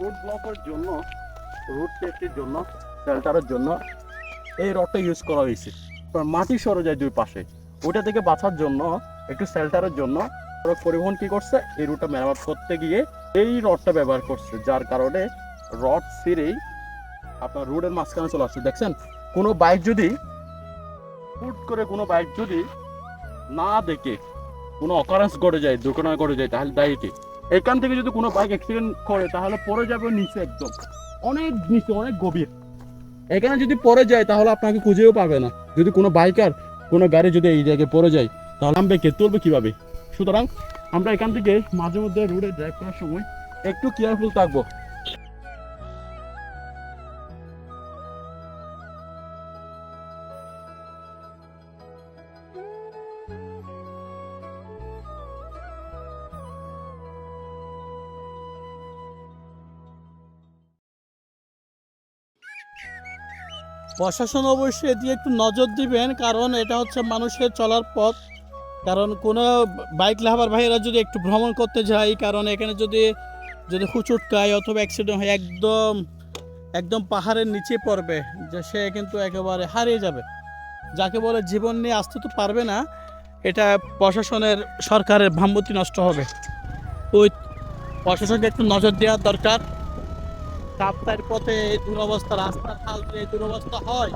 Road ব্লকের জন্য, road সেফটির জন্য, শেল্টারের জন্য এই রডটা ইউজ করা হয়েছে। মাটি সরে যায় দুই পাশে, ওটা থেকে বাঁচার জন্য, একটু শেল্টারের জন্য সড়ক পরিবহন কি করছে, এই রুটটা মেরামত করতে গিয়ে এই রডটা ব্যবহার করছে, যার কারণে রড ছিঁড়েই আপনার রোডের মাঝখানে চলে আসছে। দেখছেন, কোনো বাইক যদি হুট করে কোনো বাইক যদি না দেখে কোনো অকারেন্স ঘটে যায়, দুর্ঘটনা ঘটে যায়, তাহলে দায়ী কে? এখান থেকে যদি কোনো বাইক অ্যাক্সিডেন্ট করে তাহলে পড়ে যাবে নিচে, একদম অনেক নিচে, অনেক গভীর। এখানে যদি পড়ে যায় তাহলে আপনাকে খুঁজেও পাবে না। যদি কোনো বাইকার, কোনো গাড়ি যদি এই জায়গায় পড়ে যায় তাহলে নামবে কে, তুলবে কিভাবে? সুতরাং আমরা এখান থেকে মাঝে মধ্যে রোডে ড্রাইভ করার সময় একটু কেয়ারফুল থাকবো। প্রশাসন অবশ্যই এদিকে একটু নজর দিবেন, কারণ এটা হচ্ছে মানুষের চলার পথ। কারণ কোনো বাইক লাভার ভাইয়েরা যদি একটু ভ্রমণ করতে যায়, কারণ এখানে যদি যদি হুচুট খায় অথবা অ্যাক্সিডেন্ট হয়, একদম একদম পাহাড়ের নিচে পড়বে, যে সে কিন্তু একেবারে হারিয়ে যাবে। যাকে বলে জীবন নিয়ে আসতে তো পারবে না। এটা প্রশাসনের, সরকারের ভাবমূর্তি নষ্ট হবে। ওই প্রশাসনকে একটু নজর দেওয়ার দরকার। কাপ্তাইয়ের পথে এই দুরবস্থা, রাস্তার হাল এই দুরবস্থা হয়,